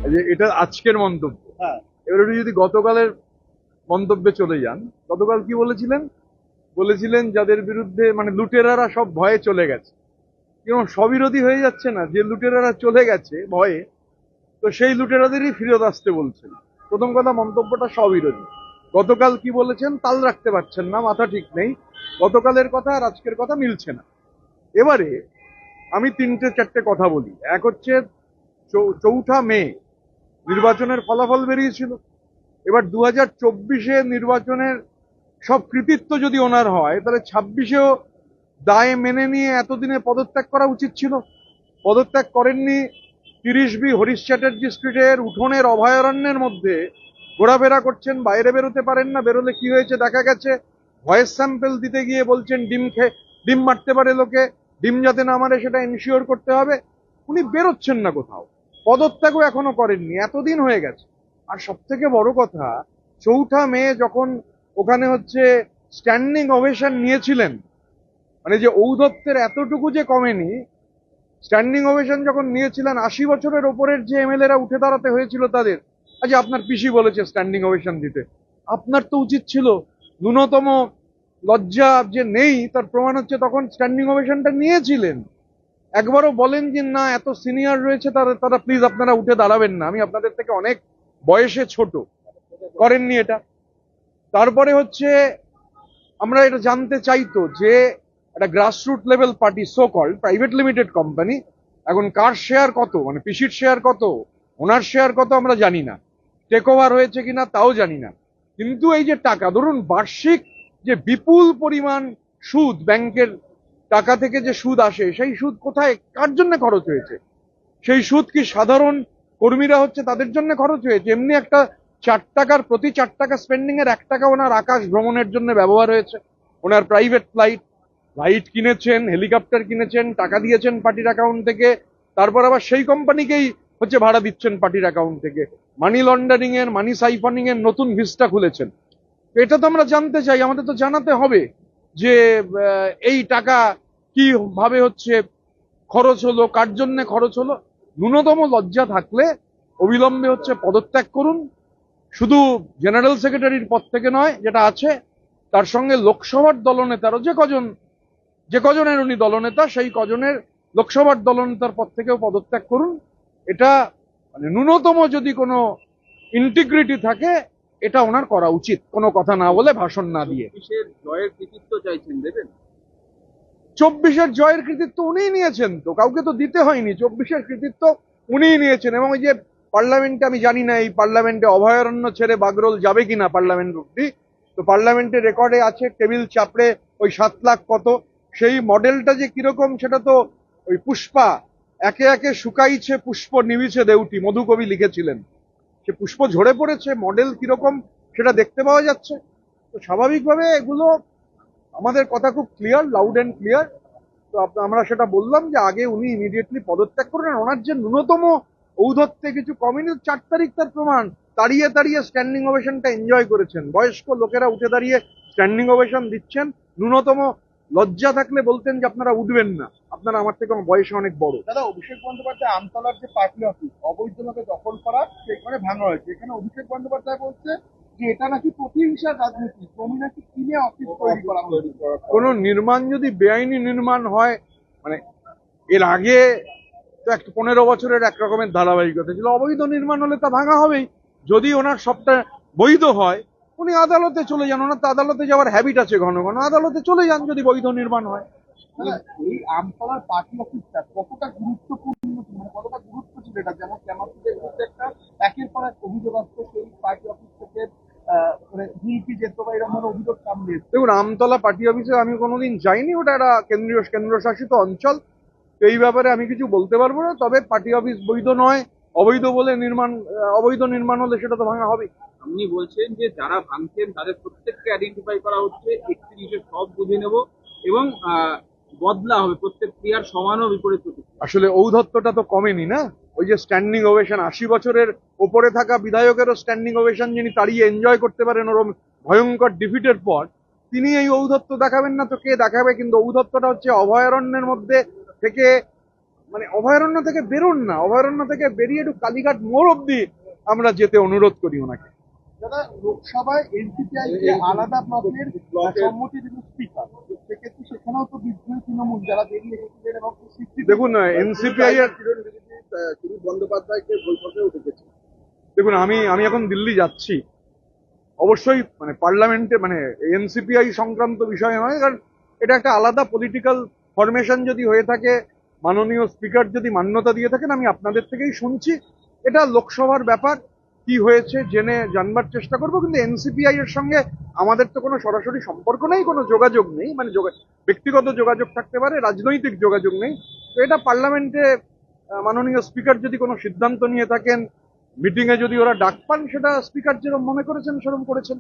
যে এটা আজকের মন্তব্য। হ্যাঁ, এবার একটু যদি গতকালের মন্তব্যে চলে যান, গতকাল কি বলেছিলেন? বলেছিলেন যাদের বিরুদ্ধে মানে লুটেরারা সব ভয়ে চলে গেছে। কিরকম স্ববিরোধী হয়ে যাচ্ছে না? যে লুটেরারা চলে গেছে ভয়ে, তো সেই লুটেরাদেরই ফেরত আসতে বলছেন। প্রথম কথা, মন্তব্যটা স্ববিরোধী। গতকাল কি বলেছেন তাল রাখতে পারছেন না, মাথা ঠিক নেই। গতকালের কথা আর আজকের কথা মিলছে না। এবারে আমি তিনটে চারটে কথা বলি। এক হচ্ছে 4 মে নির্বাচনের ফলাফল বেরিয়েছিল। এবার 2024-এ নির্বাচনের সব কৃতিত্ব যদি ওনার হয়, তাহলে 26-এও দায় মেনে নিয়ে এতদিনে পদত্যাগ করা উচিত ছিল। পদত্যাগ করেননি। 30B হরিশ চ্যাটার্জি স্ট্রিটের উঠোনের অভয়ারণ্যের মধ্যে ঘোরাফেরা করছেন, বাইরে বেরোতে পারেন না। বেরোলে কি হয়েছে দেখা গেছে, ভয়েস স্যাম্পল দিতে গিয়ে বলছেন ডিম মারতে পারে লোকে, ডিম যাতে না মারে সেটা এনশিওর করতে হবে। উনি বেরোচ্ছেন না কোথাও, পদত্যাগও এখনো করেননি, এতদিন হয়ে গেছে। আর সব থেকে বড় কথা, 4 মে যখন ওখানে হচ্ছে স্ট্যান্ডিং ওভেশন নিয়েছিলেন, মানে যে ঔদ্ধত্যের এতটুকু যে কমেনি, স্ট্যান্ডিং ওভেশন যখন নিয়েছিলেন, 80 বছরের ওপরের যে এমএলএরা উঠে দাঁড়াতে হয়েছিল তাদের। আচ্ছা, আপনার পিসি বলেছে স্ট্যান্ডিং ওভেশন দিতে, আপনার তো উচিত ছিল। ন্যূনতম লজ্জা যে নেই তার প্রমাণ হচ্ছে তখন স্ট্যান্ডিং ওভেশনটা নিয়েছিলেন। একবারও বলেন যে না, এত সিনিয়র রয়েছে তারা তারা প্লিজ আপনারা উঠে দাঁড়াবেন না, আমি আপনাদের থেকে অনেক বয়সে ছোট। করেননি এটা। তারপরে হচ্ছে আমরা এটা জানতে চাইতো যে একটা grassroot level party, so called private limited company, এখন কার শেয়ার কত, মানে পিসির শেয়ার কত, ওনার শেয়ার কত আমরা জানি না, টেক ওভার হয়েছে কিনা তাও জানি না। কিন্তু এই যে টাকা, ধরুন বার্ষিক যে বিপুল পরিমাণ সুদ, ব্যাংকের টাকা থেকে যে সুদ আসে, সেই সুদ কোথায় কার জন্য খরচ হয়েছে? সেই সুদ কি সাধারণ কর্মীরা হচ্ছে তাদের জন্য খরচ হয়েছে? এমনি একটা 4 টাকার, প্রতি 4 টাকা স্পেন্ডিং এর 1 টাকা ওনার আকাশ ভ্রমণের জন্য ব্যবহার হয়েছে। ওনার প্রাইভেট ফ্লাইট কিনেছেন, হেলিকপ্টার কিনেছেন, টাকা দিয়েছেন পার্টির অ্যাকাউন্ট থেকে। তারপর আবার সেই কোম্পানিকেই হচ্ছে ভাড়া দিচ্ছেন পার্টির অ্যাকাউন্ট থেকে। মানি লন্ডারিং এর, মানি সাইফনিং এর নতুন ভিস্টা খুলেছেন। এটা তো আমরা জানতে চাই, আমাদের তো জানাতে হবে যে এই টাকা কি ভাবে হচ্ছে খরচ হলো, কার জন্য খরচ হলো। ন্যূনতম লজ্জা থাকলে অবিলম্বে হচ্ছে পদত্যাগ করুন। শুধু জেনারেল সেক্রেটারির পদ থেকে নয়, যেটা আছে তার সঙ্গে লোকসভার দলনেতারও যে কজনের উনি দলনেতা, সেই কজনের লোকসভার দলনেতার পদ থেকেও পদত্যাগ করুন। এটা মানে ন্যূনতম যদি কোনো ইন্টিগ্রিটি থাকে, এটা ওনার করা উচিত, কোনো কথা না বলে, ভাষণ না দিয়ে। কিসের জয়ের কৃতিত্ব চাইছেন, দেবেন? 24-এর জয়ের কৃতিত্ব উনিই নিয়েছেন, তো কাউকে তো দিতে হয়নি। 24-এর কৃতিত্ব উনিই নিয়েছেন। এবং এই যে পার্লামেন্টে, আমি জানি না এই পার্লামেন্টে অভয়ারণ্য ছেড়ে বাগরোল যাবে কিনা পার্লামেন্ট অব্দি, তো পার্লামেন্টের রেকর্ডে আছে টেবিল চাপড়ে ওই 7 লাখ কত, সেই মডেলটা যে কিরকম সেটা তো ওই পুষ্পা, একে একে শুকাইছে পুষ্প নিবিছে দেউটি, মধুকবি লিখেছিলেন। সে পুষ্প ঝরে পড়েছে, মডেল কিরকম সেটা দেখতে পাওয়া যাচ্ছে। তো স্বাভাবিকভাবে এগুলো, আমাদের কথা খুব ক্লিয়ার, লাউড এন্ড ক্লিয়ার। তো আমরা সেটা বললাম যে আগে উনি ইমিডিয়েটলি পদত্যাগ করবেন। ওনার যে ন্যূনতম ঔদ্ধত্যে কিছু কমেনি, 4 তারিখ তার প্রমাণ। দাঁড়িয়ে দাঁড়িয়ে স্ট্যান্ডিং ওভেশনটা এনজয় করেছেন, বয়স্ক লোকেরা উঠে দাঁড়িয়ে স্ট্যান্ডিং ওভেশন দিচ্ছেন। ন্যূনতম লজ্জা থাকলে বলতেন যে আপনারা উঠবেন না, আপনারা আমার থেকে বয়সে অনেক বড়। দাদা, অভিষেক বন্দ্যোপাধ্যায় আমতলার যে পার্টি অফিস অবৈধভাবে দখল করা, সেখানে ভাঙা হয়েছে। এখানে অভিষেক বন্দ্যোপাধ্যায় বলছে যে এটা নাকি প্রতিহিংসার রাজনীতি, জমি নাকি কিনে অফিস তৈরি করা হয়েছে। কোন নির্মাণ যদি বেআইনি নির্মাণ হয়, মানে এর আগে তো 15 বছরের এক রকমের ধারাবাহিকতা ছিল, অবৈধ নির্মাণ হলে তা ভাঙা হবেই। যদি ওনার সবটা বৈধ হয়, উনি আদালতে চলে যান। ওনার তো আদালতে যাওয়ার হ্যাবিট আছে, ঘন ঘন আদালতে চলে যান যদি বৈধ নির্মাণ হয়। দাদা, এই আমতলার পার্টি অফিসটা কতটা গুরুত্বপূর্ণ, মানে কতটা গুরুত্ব ছিল এটা? যেমন ক্যামারপুরের বিরুদ্ধে একটা একের পর এক অভিযোগ আসছে, সেই পার্টি অফিস থেকে মানে হুমকি যেত বা এরকম ধরনের অভিযোগ সামনে এসছে। দেখুন, আমতলা পার্টি অফিসে আমি কোনোদিন যাইনি, ওটা একটা কেন্দ্রশাসিত অঞ্চল। তো এই ব্যাপারে আমি কিছু বলতে পারবো না। তবে পার্টি অফিস বৈধ নয়, অবৈধ বলে অবৈধ নির্মাণ হলে সেটা তো ভাঙা হবে। আপনি বলছেন যে যারা ভাঙছেন তাদের প্রত্যেককে আইডেন্টিফাই করা হচ্ছে, 31-এ সব বুঝে নেব এবং বদলা হবে, প্রত্যেক ক্রিয়ার সমান ও বিপরীত প্রতিক্রিয়া। আসলে ঔদ্ধত্যটা তো কমেনি না। ওই যে স্ট্যান্ডিং ওভেশন, 80 বছরের ওপরে থাকা বিধায়কেরও স্ট্যান্ডিং ওভেশন যিনি তাড়িয়ে এনজয় করতে পারেন ওরম ভয়ঙ্কর ডিফিটের পর, তিনি এই ঔদ্ধত্য দেখাবেন না তো কে দেখাবে? কিন্তু ঔদ্ধত্যটা হচ্ছে অভয়ারণ্যের মধ্যে থেকে মানে অভয়ারণ্য থেকে বেরোন না, অভয়ারণ্য থেকে বেরিয়ে একটু কালীঘাট মোড় অব্দি আমরা যেতে অনুরোধ করি ওনাকে। যারা লোকসভায় এনসিপিআই কে আলাদা ব্লকের সম্মতি দিল স্পিকার, সেক্ষেত্রে সেখানেও তো বিদ্রোহী তৃণমূল যারা বেরিয়ে এসেছিলেন এবং দেখুন এনসিপিআই এর সুদীপ বন্দ্যোপাধ্যায়কে বৈঠকেও ডেকেছে। দেখুন আমি এখন দিল্লি যাচ্ছি, অবশ্যই মানে পার্লামেন্টে মানে এনসিপিআই সংক্রান্ত বিষয় নয়, কারণ এটা একটা আলাদা পলিটিক্যাল ফরমেশন যদি হয়ে থাকে, মাননীয় স্পিকার যদি মান্যতা দিয়ে থাকেন, আমি আপনাদের থেকেই শুনছি। এটা লোকসভার ব্যাপার, কি হয়েছে জেনে জানবার চেষ্টা করব, কিন্তু এনসিপিআই এর সঙ্গে আমাদের তো কোনো সরাসরি সম্পর্ক নেই, কোনো যোগাযোগ নেই, মানে ব্যক্তিগত যোগাযোগ থাকতে পারে, রাজনৈতিক যোগাযোগ নেই। তো এটা পার্লামেন্টে মাননীয় স্পিকার যদি কোনো সিদ্ধান্ত নিয়ে থাকেন, মিটিং এ যদি ওরা ডাক পান, সেটা স্পিকার যেরকম মনে করেছেন সেরকম করেছেন।